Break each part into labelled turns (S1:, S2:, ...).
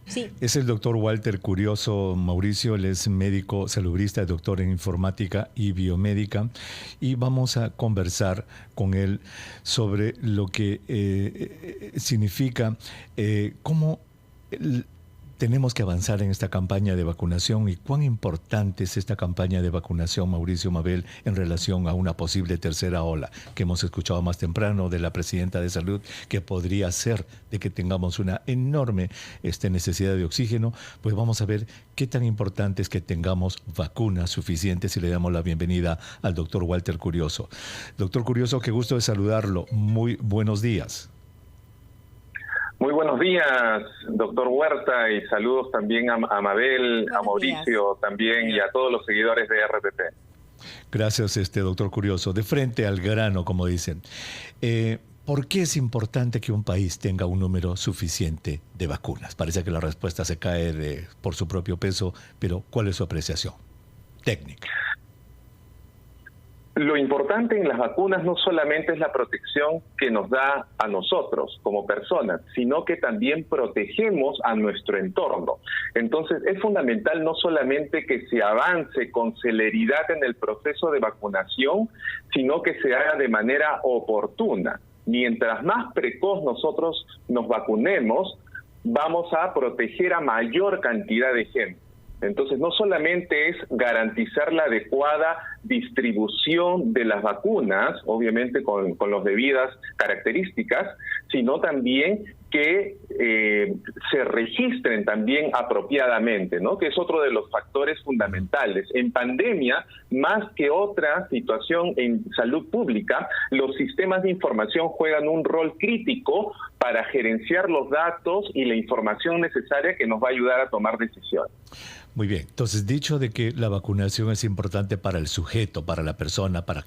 S1: Sí.
S2: Es el doctor Walter Curioso Mauricio, él es médico salubrista, doctor en informática y biomédica, y vamos a conversar con él sobre lo que significa, cómo tenemos que avanzar en esta campaña de vacunación y cuán importante es esta campaña de vacunación, Mauricio Mabel, en relación a una posible tercera ola que hemos escuchado más temprano de la presidenta de Salud, que podría ser de que tengamos una enorme necesidad de oxígeno. Pues vamos a ver qué tan importante es que tengamos vacunas suficientes, y le damos la bienvenida al doctor Walter Curioso. Doctor Curioso, qué gusto de saludarlo. Muy buenos días.
S3: Muy buenos días, doctor Huerta, y saludos también a Mabel, a Mauricio también, y a todos los seguidores de RPP.
S2: Gracias, doctor Curioso. De frente al grano, como dicen. ¿Por qué es importante que un país tenga un número suficiente de vacunas? Parece que la respuesta se cae por su propio peso, pero ¿cuál es su apreciación técnica?
S3: Lo importante en las vacunas no solamente es la protección que nos da a nosotros como personas, sino que también protegemos a nuestro entorno. Entonces, es fundamental no solamente que se avance con celeridad en el proceso de vacunación, sino que se haga de manera oportuna. Mientras más precoz nosotros nos vacunemos, vamos a proteger a mayor cantidad de gente. Entonces, no solamente es garantizar la adecuada distribución de las vacunas, obviamente con las debidas características, sino también que se registren también apropiadamente, ¿no? Que es otro de los factores fundamentales. En pandemia, más que otra situación en salud pública, los sistemas de información juegan un rol crítico para gerenciar los datos y la información necesaria que nos va a ayudar a tomar decisiones.
S2: Muy bien, entonces dicho de que la vacunación es importante para el sujeto, para la persona, para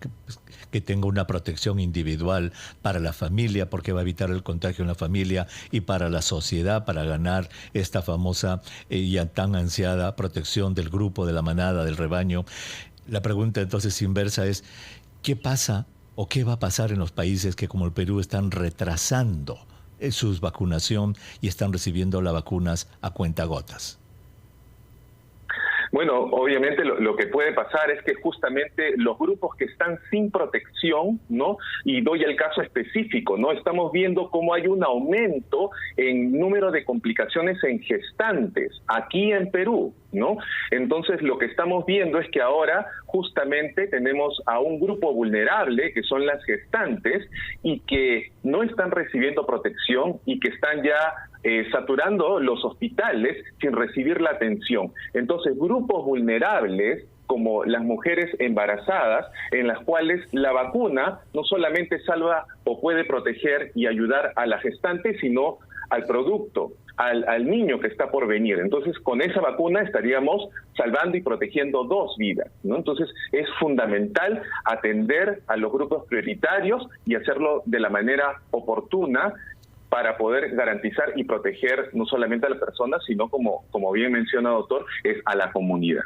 S2: que tenga una protección individual, para la familia, porque va a evitar el contagio en la familia, y para la sociedad, para ganar esta famosa y tan ansiada protección del grupo, de la manada, del rebaño. La pregunta entonces inversa es, ¿qué pasa o qué va a pasar en los países que como el Perú están retrasando su vacunación y están recibiendo las vacunas a cuentagotas?
S3: Bueno, obviamente lo que puede pasar es que justamente los grupos que están sin protección, ¿no? Y doy el caso específico, ¿no? Estamos viendo cómo hay un aumento en número de complicaciones en gestantes aquí en Perú, ¿no? Entonces, lo que estamos viendo es que ahora justamente tenemos a un grupo vulnerable, que son las gestantes, y que no están recibiendo protección y que están ya saturando los hospitales sin recibir la atención. Entonces, grupos vulnerables como las mujeres embarazadas, en las cuales la vacuna no solamente salva o puede proteger y ayudar a la gestante, sino al producto, al niño que está por venir. Entonces, con esa vacuna estaríamos salvando y protegiendo dos vidas, ¿no? Entonces, es fundamental atender a los grupos prioritarios y hacerlo de la manera oportuna para poder garantizar y proteger no solamente a la persona, sino, como bien menciona, doctor, es a la comunidad.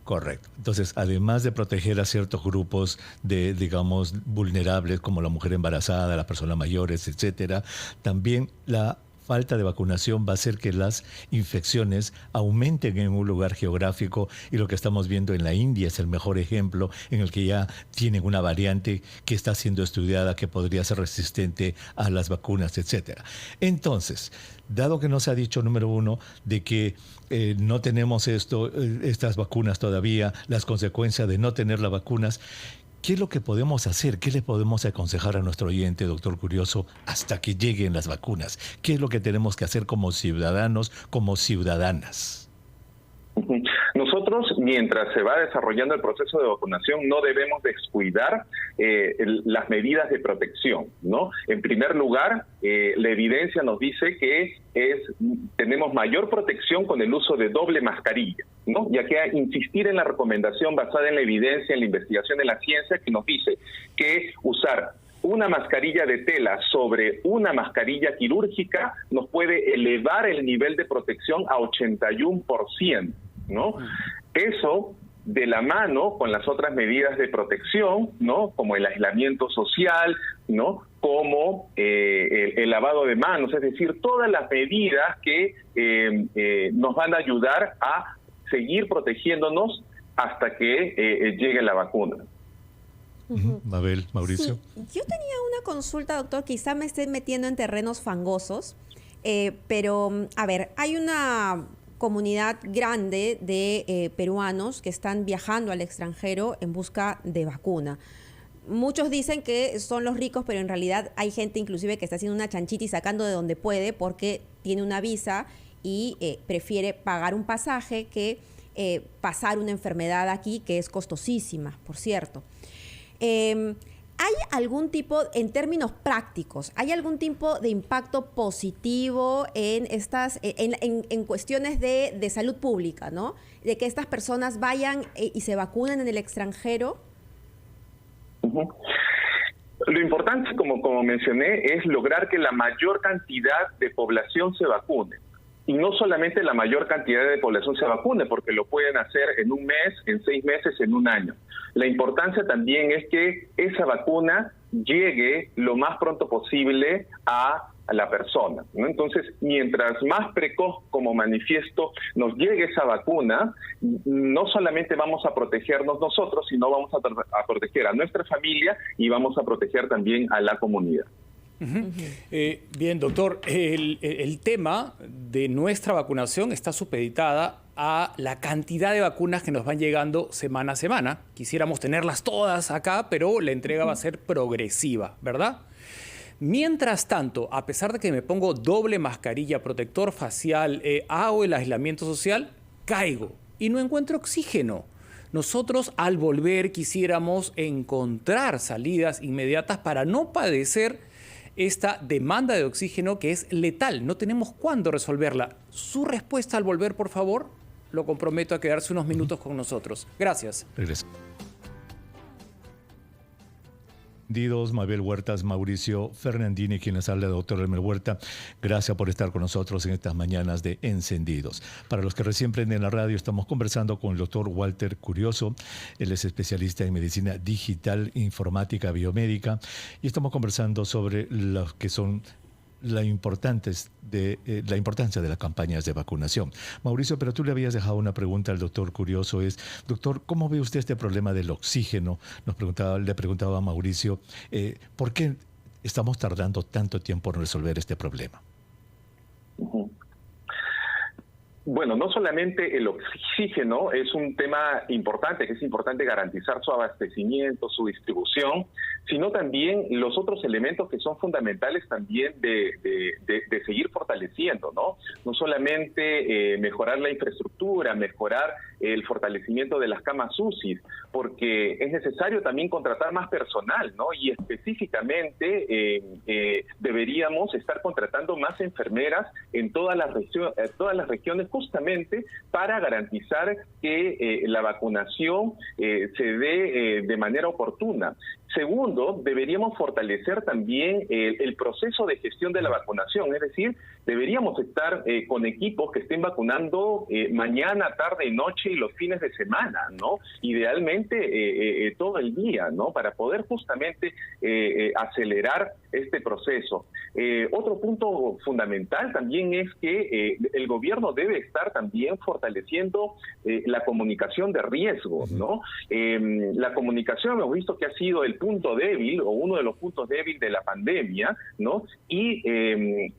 S2: Correcto. Entonces, además de proteger a ciertos grupos de, digamos, vulnerables, como la mujer embarazada, las personas mayores, etcétera, también la falta de vacunación va a hacer que las infecciones aumenten en un lugar geográfico, y lo que estamos viendo en la India es el mejor ejemplo, en el que ya tienen una variante que está siendo estudiada que podría ser resistente a las vacunas, etcétera. Entonces, dado que nos ha dicho, número uno, de que no tenemos estas vacunas todavía, las consecuencias de no tener las vacunas, ¿qué es lo que podemos hacer? ¿Qué le podemos aconsejar a nuestro oyente, doctor Curioso, hasta que lleguen las vacunas? ¿Qué es lo que tenemos que hacer como ciudadanos, como ciudadanas?
S3: Nosotros, mientras se va desarrollando el proceso de vacunación, no debemos descuidar las medidas de protección, ¿no? En primer lugar, la evidencia nos dice que tenemos mayor protección con el uso de doble mascarilla, ¿no? Ya que insistir en la recomendación basada en la evidencia, en la investigación, en la ciencia, que nos dice que usar una mascarilla de tela sobre una mascarilla quirúrgica nos puede elevar el nivel de protección a 81%, ¿no? Eso de la mano con las otras medidas de protección, ¿no? Como el aislamiento social, ¿no? como el lavado de manos, es decir, todas las medidas que nos van a ayudar a seguir protegiéndonos hasta que llegue la vacuna.
S2: Mabel, Mauricio.
S1: Sí, yo tenía una consulta, doctor, quizá me esté metiendo en terrenos fangosos, pero, a ver, hay una comunidad grande de peruanos que están viajando al extranjero en busca de vacuna. Muchos dicen que son los ricos, pero en realidad hay gente inclusive que está haciendo una chanchita y sacando de donde puede porque tiene una visa y prefiere pagar un pasaje que pasar una enfermedad aquí que es costosísima, por cierto. ¿Hay algún tipo, en términos prácticos, hay algún tipo de impacto positivo en estas, en cuestiones de salud pública, ¿no? De que estas personas vayan y se vacunen en el extranjero?
S3: Lo importante, como mencioné, es lograr que la mayor cantidad de población se vacune. Y no solamente la mayor cantidad de población se vacune, porque lo pueden hacer en un mes, en 6 meses, en un año. La importancia también es que esa vacuna llegue lo más pronto posible a la persona, ¿no? Entonces, mientras más precoz, como manifiesto, nos llegue esa vacuna, no solamente vamos a protegernos nosotros, sino vamos a proteger a nuestra familia y vamos a proteger también a la comunidad.
S4: Bien, doctor, el tema de nuestra vacunación está supeditada a la cantidad de vacunas que nos van llegando semana a semana. Quisiéramos tenerlas todas acá, pero la entrega va a ser progresiva, ¿verdad? Mientras tanto, a pesar de que me pongo doble mascarilla, protector facial, hago el aislamiento social, caigo y no encuentro oxígeno. Nosotros al volver quisiéramos encontrar salidas inmediatas para no padecer esta demanda de oxígeno que es letal. No tenemos cuándo resolverla. Su respuesta al volver, por favor, lo comprometo a quedarse unos minutos con nosotros. Gracias.
S2: Regreso. Mabel Huertas, Mauricio Fernandini, quien les habla, doctor Elmer Huerta. Gracias por estar con nosotros en estas mañanas de Encendidos. Para los que recién prenden la radio, estamos conversando con el doctor Walter Curioso. Él es especialista en medicina digital, informática, biomédica, y estamos conversando sobre lo que son la importancia de las campañas de vacunación. Mauricio, pero tú le habías dejado una pregunta al doctor Curioso, doctor, ¿cómo ve usted este problema del oxígeno? Le preguntaba a Mauricio, ¿por qué estamos tardando tanto tiempo en resolver este problema?
S3: Bueno, no solamente el oxígeno es un tema importante, que es importante garantizar su abastecimiento, su distribución, sino también los otros elementos que son fundamentales también de seguir fortaleciendo, ¿no? No solamente mejorar la infraestructura, mejorar el fortalecimiento de las camas UCI, porque es necesario también contratar más personal, ¿no? Y específicamente deberíamos estar contratando más enfermeras en todas las regiones, justamente para garantizar que la vacunación se dé de manera oportuna. Segundo, deberíamos fortalecer también el proceso de gestión de la vacunación, es decir, deberíamos estar con equipos que estén vacunando mañana, tarde y noche y los fines de semana, ¿no? Idealmente todo el día, ¿no? Para poder justamente acelerar este proceso. Otro punto fundamental también es que el gobierno debe estar también fortaleciendo la comunicación de riesgo, ¿no? La comunicación hemos visto que ha sido el punto débil o uno de los puntos débiles de la pandemia, ¿no? Y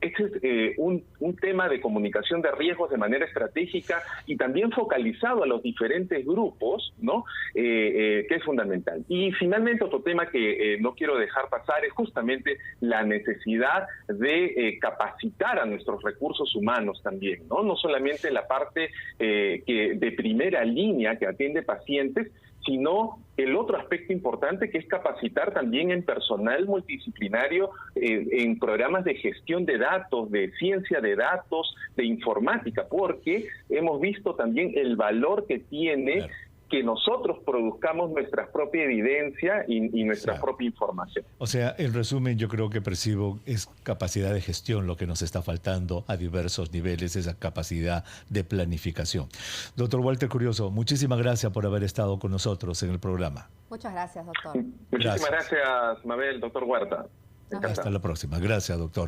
S3: este es un tema de comunicación de riesgos de manera estratégica y también focalizado a los diferentes grupos, ¿no? Que es fundamental. Y finalmente otro tema que no quiero dejar pasar es justamente la necesidad de capacitar a nuestros recursos humanos también, ¿no? No solamente la parte que de primera línea que atiende pacientes, sino el otro aspecto importante que es capacitar también en personal multidisciplinario en programas de gestión de datos, de ciencia de datos, de informática, porque hemos visto también el valor que tiene que nosotros produzcamos nuestra propia evidencia y nuestra propia información.
S2: O sea, en resumen, yo creo que percibo es capacidad de gestión lo que nos está faltando a diversos niveles, esa capacidad de planificación. Doctor Walter Curioso, muchísimas gracias por haber estado con nosotros en el programa.
S1: Muchas gracias, doctor.
S3: Muchísimas gracias, Mabel, doctor Huerta. Encantado.
S2: Hasta la próxima. Gracias, doctor.